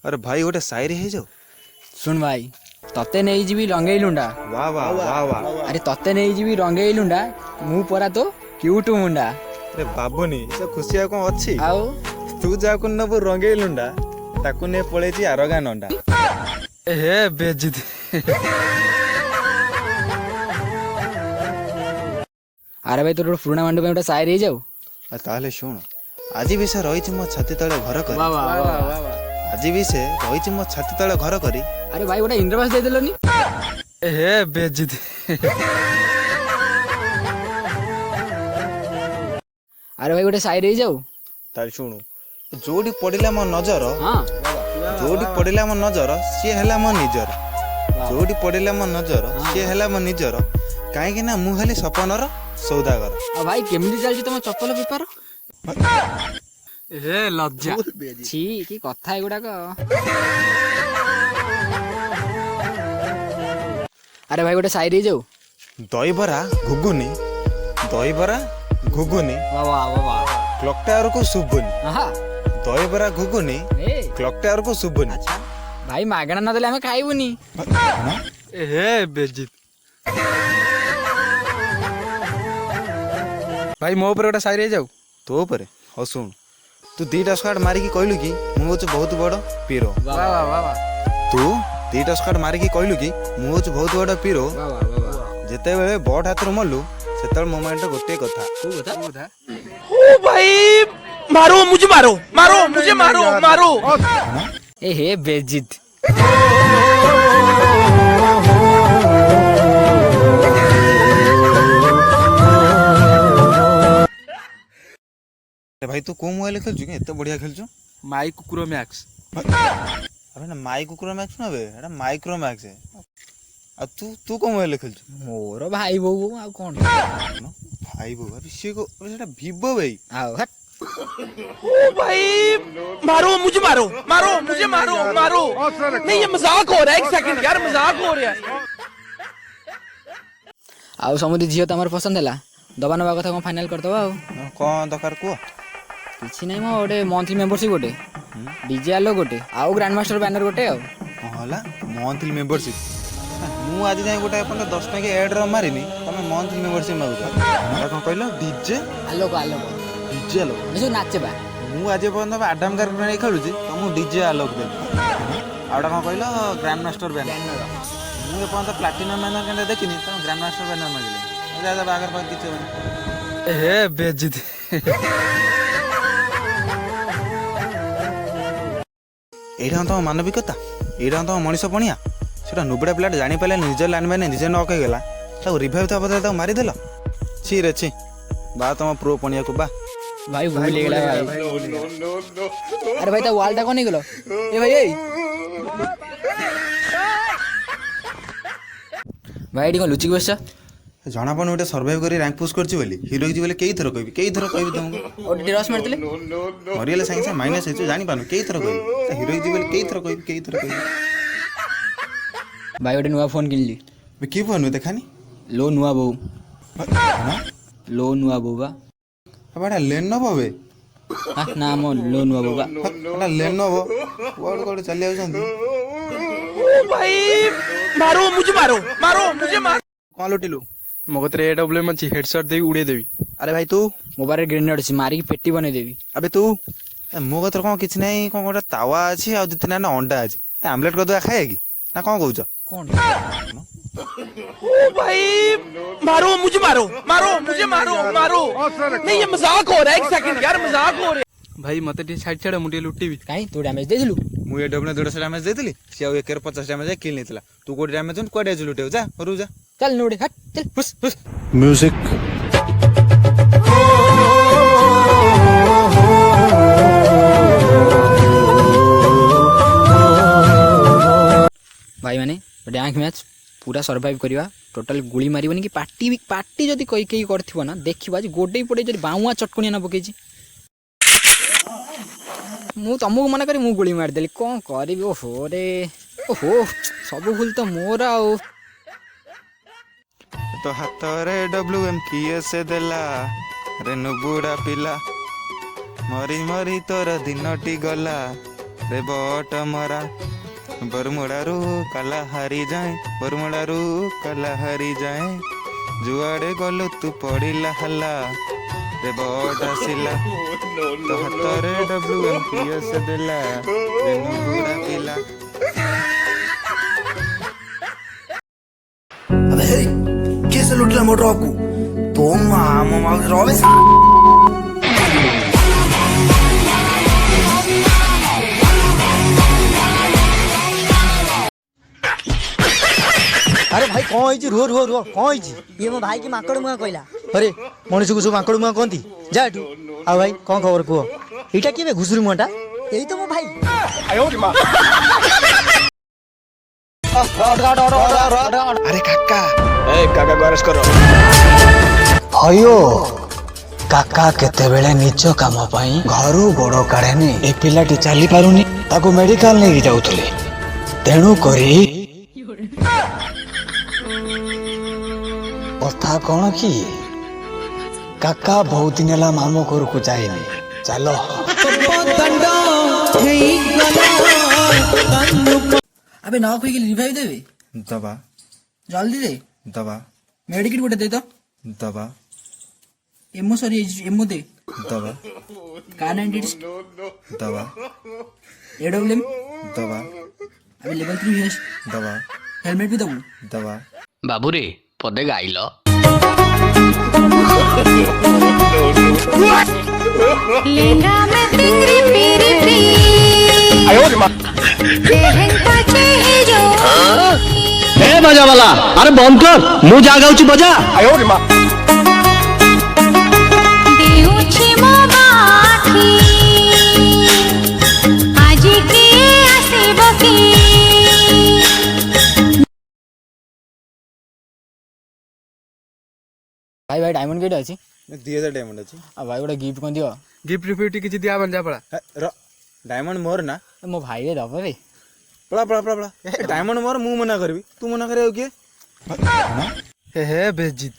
अरे भाई गोटे शायरी है जो सुन भाई तते नहीं जीवी रंगेई लुंडा। वाह वाह वाह वाह। अरे तते नहीं जीवी रंगेई लुंडा मु परा तो क्यूट मुंडा। अरे बाबुनी से खुशी आ कौन अच्छी आओ तू जाको नबु रंगेई लुंडा ताकू ने पळेची आरगा नंडा। हे बेइज्जती। अरे भाई तोर पुराना मांडू पे गोटे शायरी जाऊ ताहले शुण आज भी से रही मो छाती तले घर कर आज भी से रही मो छाती तले घर करी। अरे भाई गोटे इंद्रवास दे देलोनी। हे बेइज्जती। अरे भाई गोटे शायरी जाऊ ताल शुणु जोडी पड़िला मो नजर हां जोडी पड़िला मो नजर सी हैला मो निजर जोडी पड़िला मो नजर सी हैला मो निजर काहे कि ना मु हेली सपनर सौदागर। आ भाई केमिति चलछि तम चप्पल बेपार। हे लज्जा छी की कथा एगुडा को। अरे भाई गोटे शायरी जाऊ दहीबरा घुगुनी वाह वाह वाह क्लॉक टावर को सुबुनी हां दहीबरा घुगुनी ए क्लॉक टावर को सुबुनी। अच्छा भाई मागणा न देले हमें खाइबुनी। हे बेइज्जती। भाई मो ऊपर गोटे शायरी जाऊ तो ऊपर हो शुण तू दीटा स्क्वाड मारिकी कहलु कि मु होच बहुत बड़ पीरो। वाह वाह वाह वाह तू दीटा स्क्वाड मारिकी कहलु कि मु होच बहुत बड़ पीरो। वाह वाह जेते बेले बड़ हाथ मल्लु सेतल मोमेंट गोटे कथा को बता ओ भाई मारो मुझे मारो। ए हे बेइज्जत। भाई तू को मोबाइल खेलछु के एते बढ़िया खेलछु माई कुकुर मैक्स। अबे ना माई कुकुर मैक्स ना बे एटा माइक्रो मैक्स है। आ तू को मोबाइल खेलछु मोर भाई बो आ कोन भाई बो अरे से को सेटा वीवो भाई आओ हट। ओ भाई मारो मुझे मारो। नहीं ये मजाक हो रहा है। एक सेकंड यार मजाक हो रहा है। आउ समुदी झियो तमर पसंद हैला दबा नबा कथा को फाइनल कर दबा। आउ कौन दरकार को किछि नै मो ओडे मंथली मेंबरशिप गोटे डीजे आलो गोटे आउ ग्रैंड मास्टर बैनर गोटे आउ होला मंथली मेंबरशिप। मु आज जाय गोटे अपन 10 टका ऐड र मारिनी तमे मंथली मेंबरशिप मागु हमरा कोन कहलो डीजे आलो डीजे आलो जो नाचे बा मु आज अपन आडम कार नै खेलु छी त मु डीजे आलो दे आडा कोन कहलो ग्रैंड मास्टर बैनर मु अपन प्लैटिनम बैनर केन देखिनी त ग्रैंड मास्टर बैनर मागिले जा बागर पर किछ हे बेइज्जती। एटा तो मानविकता एटा तो मनीष पणिया सेटा नुबड़ा पिलाट जानी पाले निजे लाइन मैंने निजे न कह गला ताको रिवाइव था बदले ताको मारी देला छी रे छी बा तम प्रो पणिया को बा भाई भूल गेला भाई। अरे भाई ता वालटा कोनी गेलो ए भाई भाई एडी को लुची बस जना पन उटे सर्वाइव करी रैंक पुश करची बोली हीरो जी बोले केई थरो कहबी तुमको ओडी रस मारतले मरियले संगे माइनस हेचु जानी पानु केई थरो कहबी हीरो जी बोले केई थरो कहबी भाई ओडी नुवा फोन किनली बे की फोन देखानी लो नुवा बो बा बड़ा लेनोवो बे हां ना मो लो नुवा बो बा बड़ा लेनोवो वर्ड कोड चली आउछन ओ भाई मारो मुझे कोन लुटिलु मो कतरे एडब्ल्यूएम अछि हेडशॉट देवी उड़े देवी। अरे भाई तू मोबाइल ग्रेनेड अछि मारी की पेटी बने देवी। अबे तू मो कतर कोन किछ नै कोन गोटा तावा अछि आ दितना ना अंडा अछि आमलेट कर दो खाए की ना कोन कहउछ कोन ओ भाई मारो मुझे मारो। नहीं ये मजाक हो रहा है। एक सेकंड यार मजाक हो रहा है। भाई मते टी साइड छाड़ मुटे लुटीबी काई तू डैमेज देथिलु मु ए डब्ल्यू 150 डैमेज देतली से 150 डैमेज किल नेतला तू को डैमेज न कोडे लुटेउ जा रू जा चल नोडे हट चल हुस म्यूजिक भाई माने रैंक मैच पूरा सर्वाइव करिवा टोटल गुली मारिबनी कि पार्टी जदी कई कई करथिबो ना देखिबा जे गोडे पड़े जदी बाउआ चटकुनिया न पकेजी मु तमको मना करी मु गुली मार देली कोन करबी ओहो सब भूल तो मोर आउ तो हाथ रे डब्ल्यूएम किए से देला रे नुबुड़ा पिला मरी मरी तोर दिनटी गला रे बट मरा बरमुड़ारू काला हारी जाए बरमुड़ारू काला हारी जाए जुआड़े गलु तू पड़िला हला रे बट आसिला तो हाथ रे WMPS देला रे नुबुड़ा पिला। अबे कैसे लुटला मोटर आपको तो मामा रोवे अरे भाई कौन होइछि रुह रुह रुह कौन होइछि ये मो भाई की माकड़ मुआ कहला अरे मनुष्य को सब माकड़ मुआ कहती जा एठू आ भाई कौन खबर कुह एटा केबे घुसुरी मुआटा यही तो मो भाई अरे काका ए काका गरज करो भयो काका केतेबेले निज काम पाई घरू गोड़ काढेनी ए पिलाटी चली पारुनी ताको मेडिकल नहीं जाउथले तेणु करी कथा कौन कि काका बहुत दिन है मामू घर को जाएनी चलो अबे ना कोई रिवाइव देवे दबा जल्दी दे दबा मेडिकेट गोटे दे तो दबा एमओ सॉरी एमओ दे दबा कार 90 दबा एडब्ल्यूएम दबा अबे लेवल 3 है दबा हेलमेट भी दबू दबा बाबू रे पदे गाइल लेना मैं तेरी मेरी प्री लहंगा चाहिए जो ए बजा वाला अरे बंद कर मु जागा उची बजा देउछि मो बाखी आज के आसेब की भाई भाई डायमंड केटा अछि 2000 डायमंड अच्छी आ भाई गोटे गिफ्ट कोन दियो गिफ्ट रिफ्ट किसी दिया बन जा पड़ा डायमंड मोर ना मो भाई रे दब रे पड़ा पड़ा पड़ा पड़ा डायमंड मोर मु मना करबी तू मना करे किए हे बेजित